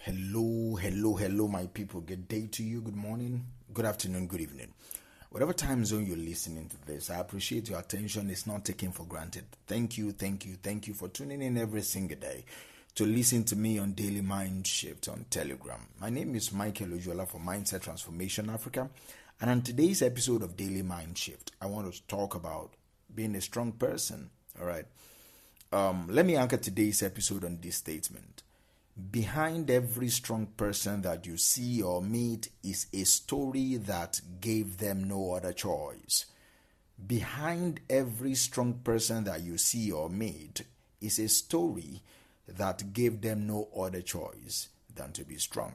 Hello, my people. Good day to you, good morning, good afternoon, good evening. Whatever time zone you're listening to this, I appreciate your attention. It's not taken for granted. Thank you for tuning in every single day to listen to me on Daily Mind Shift on Telegram. My name is Michael Ojuola for Mindset Transformation Africa. And on today's episode of Daily Mind Shift, I want to talk about being a strong person. All right. Let me anchor today's episode on this statement. Behind every strong person that you see or meet is a story that gave them no other choice. Behind every strong person that you see or meet is a story that gave them no other choice than to be strong.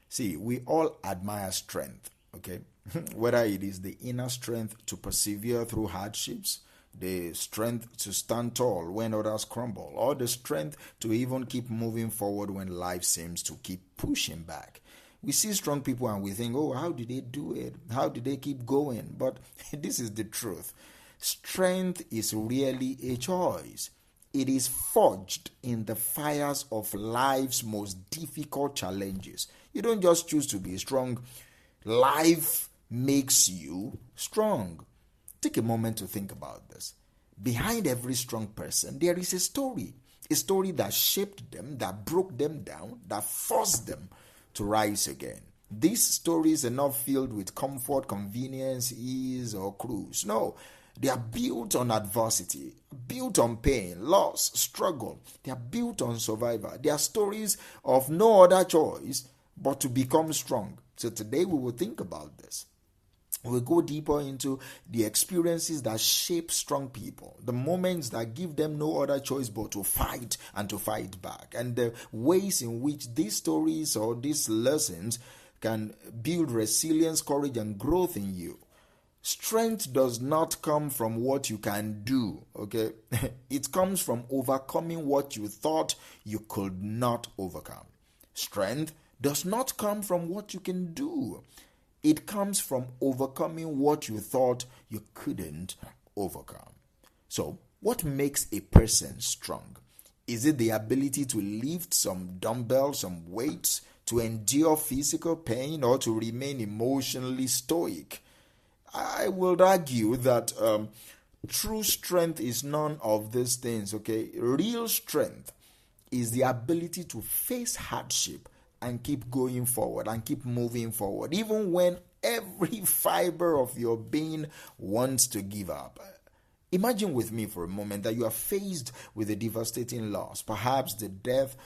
See, we all admire strength, okay? Whether it is the inner strength to persevere through hardships, the strength to stand tall when others crumble, or the strength to even keep moving forward when life seems to keep pushing back. We see strong people and we think, oh, how did they do it? How did they keep going? But this is the truth. Strength is really a choice. It is forged in the fires of life's most difficult challenges. You don't just choose to be strong. Life makes you strong. Take a moment to think about this. Behind every strong person, there is a story that shaped them, that broke them down, that forced them to rise again. These stories are not filled with comfort, convenience, ease, or cruise. No, they are built on adversity, built on pain, loss, struggle. They are built on survival. They are stories of no other choice but to become strong. So today we will think about this. We'll go deeper into the experiences that shape strong people, the moments that give them no other choice but to fight and to fight back, and the ways in which these stories or these lessons can build resilience, courage, and growth in you. Strength does not come from what you can do, okay? It comes from overcoming what you thought you could not overcome. Strength does not come from what you can do. It comes from overcoming what you thought you couldn't overcome. So, what makes a person strong? Is it the ability to lift some dumbbells, some weights, to endure physical pain, or to remain emotionally stoic? I will argue that true strength is none of these things, okay? Real strength is the ability to face hardship and keep going forward and keep moving forward, even when every fiber of your being wants to give up. Imagine with me for a moment that you are faced with a devastating loss, perhaps the death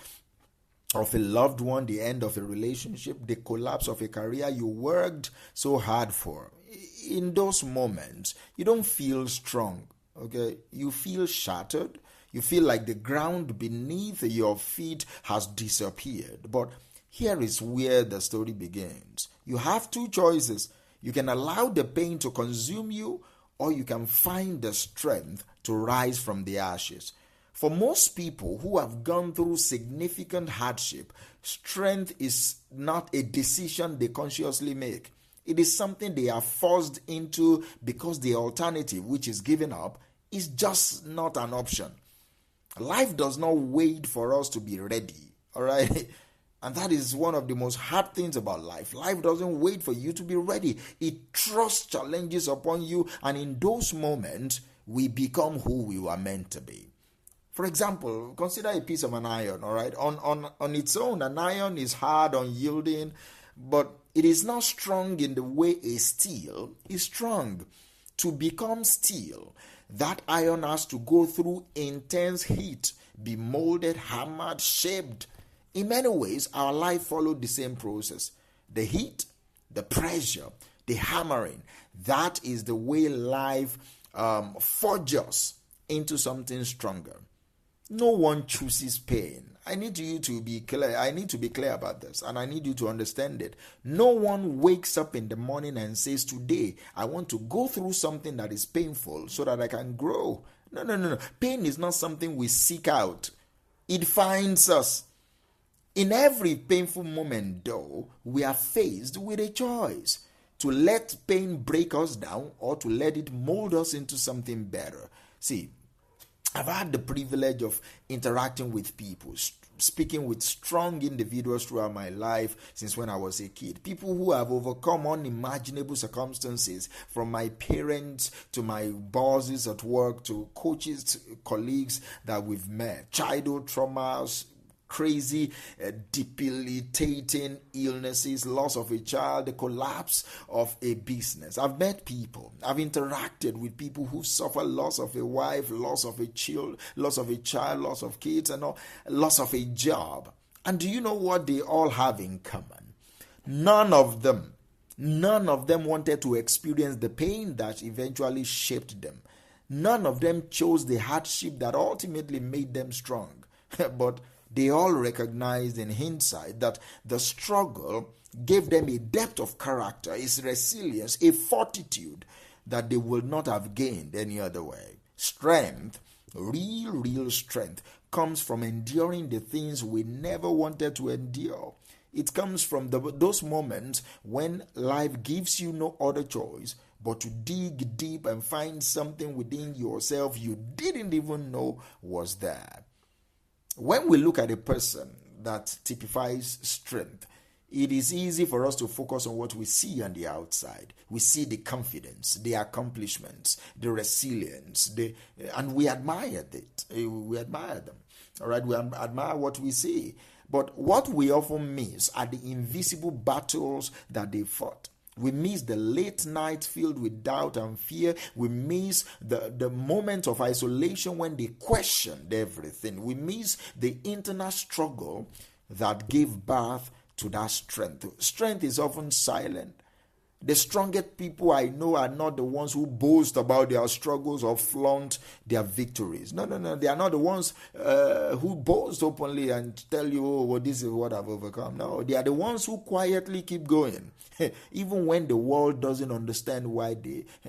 of a loved one, the end of a relationship, the collapse of a career you worked so hard for. In those moments, you don't feel strong, okay? You feel shattered. You feel like the ground beneath your feet has disappeared. But here is where the story begins. You have two choices. You can allow the pain to consume you, or you can find the strength to rise from the ashes. For most people who have gone through significant hardship, strength is not a decision they consciously make. It is something they are forced into because the alternative, which is giving up, is just not an option. Life does not wait for us to be ready, all right? And that is one of the most hard things about life. Life doesn't wait for you to be ready. It thrusts challenges upon you, and in those moments, we become who we were meant to be. For example, consider a piece of an iron, all right? On its own, an iron is hard, unyielding, but it is not strong in the way a steel is strong. To become steel, that iron has to go through intense heat, be molded, hammered, shaped. In many ways, our life followed the same process. The heat, the pressure, the hammering. That is the way life forges into something stronger. No one chooses pain. I need you to be clear. I need to be clear about this, and I need you to understand it. No one wakes up in the morning and says, today, I want to go through something that is painful so that I can grow. No. Pain is not something we seek out. It finds us. In every painful moment, though, we are faced with a choice to let pain break us down or to let it mold us into something better. See, I've had the privilege of interacting with people, speaking with strong individuals throughout my life since when I was a kid. People who have overcome unimaginable circumstances, from my parents to my bosses at work to coaches, to colleagues that we've met. Childhood traumas, crazy, debilitating illnesses, loss of a child, the collapse of a business. I've met people, I've interacted with people who suffer loss of a wife, loss of a child, loss of kids, and all, loss of a job. And do you know what they all have in common? None of them wanted to experience the pain that eventually shaped them. None of them chose the hardship that ultimately made them strong. But they all recognized in hindsight that the struggle gave them a depth of character, a resilience, a fortitude that they would not have gained any other way. Strength, real strength, comes from enduring the things we never wanted to endure. It comes from those moments when life gives you no other choice but to dig deep and find something within yourself you didn't even know was there. When we look at a person that typifies strength, it is easy for us to focus on what we see on the outside. We see the confidence, the accomplishments, the resilience, and we admire it. We admire them. All right, we admire what we see. But what we often miss are the invisible battles that they fought. We miss the late night filled with doubt and fear. We miss the moment of isolation when they questioned everything. We miss the internal struggle that gave birth to that strength. Strength is often silent. The strongest people I know are not the ones who boast about their struggles or flaunt their victories. No. They are not the ones who boast openly and tell you, oh, well, this is what I've overcome. No, they are the ones who quietly keep going. Even when the world doesn't understand why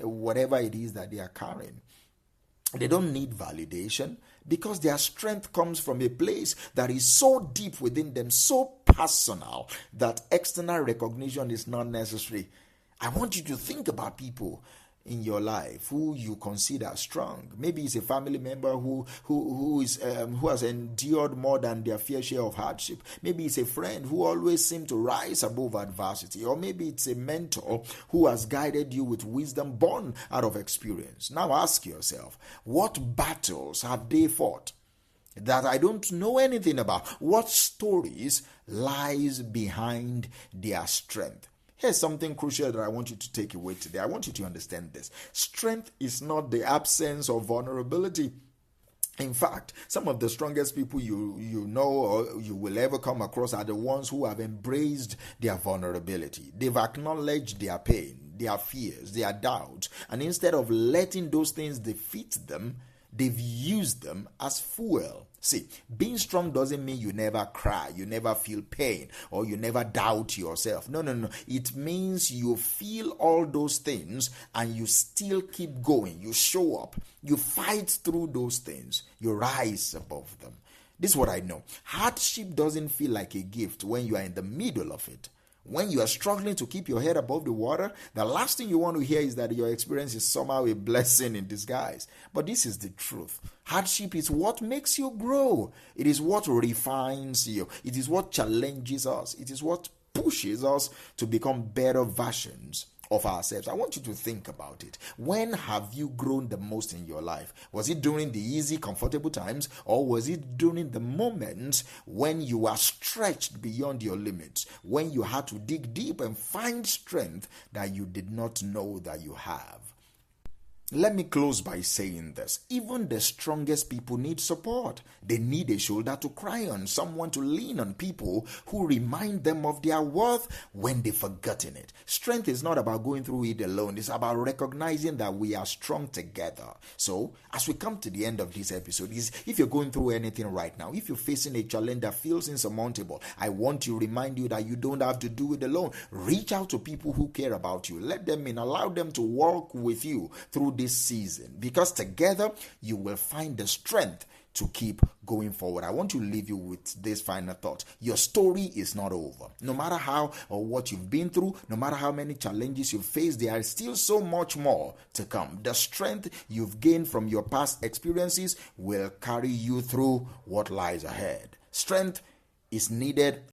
whatever it is that they are carrying. They don't need validation because their strength comes from a place that is so deep within them, so personal, that external recognition is not necessary. I want you to think about people in your life who you consider strong. Maybe it's a family member who has endured more than their fair share of hardship. Maybe it's a friend who always seems to rise above adversity. Or maybe it's a mentor who has guided you with wisdom born out of experience. Now ask yourself, what battles have they fought that I don't know anything about? What stories lies behind their strength? Here's something crucial that I want you to take away today. I want you to understand this. Strength is not the absence of vulnerability. In fact, some of the strongest people you know or you will ever come across are the ones who have embraced their vulnerability. They've acknowledged their pain, their fears, their doubts, and instead of letting those things defeat them, they've used them as fuel. See, being strong doesn't mean you never cry, you never feel pain, or you never doubt yourself. No. It means you feel all those things and you still keep going. You show up. You fight through those things. You rise above them. This is what I know. Hardship doesn't feel like a gift when you are in the middle of it. When you are struggling to keep your head above the water, the last thing you want to hear is that your experience is somehow a blessing in disguise. But this is the truth. Hardship is what makes you grow. It is what refines you. It is what challenges us. It is what pushes us to become better versions of ourselves. I want you to think about it. When have you grown the most in your life? Was it during the easy, comfortable times, or was it during the moments when you were stretched beyond your limits, when you had to dig deep and find strength that you did not know that you have? Let me close by saying this. Even the strongest people need support. They need a shoulder to cry on, someone to lean on, people who remind them of their worth when they've forgotten it. Strength is not about going through it alone. It's about recognizing that we are strong together. So, as we come to the end of this episode, if you're going through anything right now, if you're facing a challenge that feels insurmountable, I want to remind you that you don't have to do it alone. Reach out to people who care about you. Let them in. Allow them to walk with you through this season, because together you will find the strength to keep going forward. I want to leave you with this final thought. Your story is not over. No matter how or what you've been through, no matter how many challenges you've faced, there is still so much more to come. The strength you've gained from your past experiences will carry you through what lies ahead. Strength is needed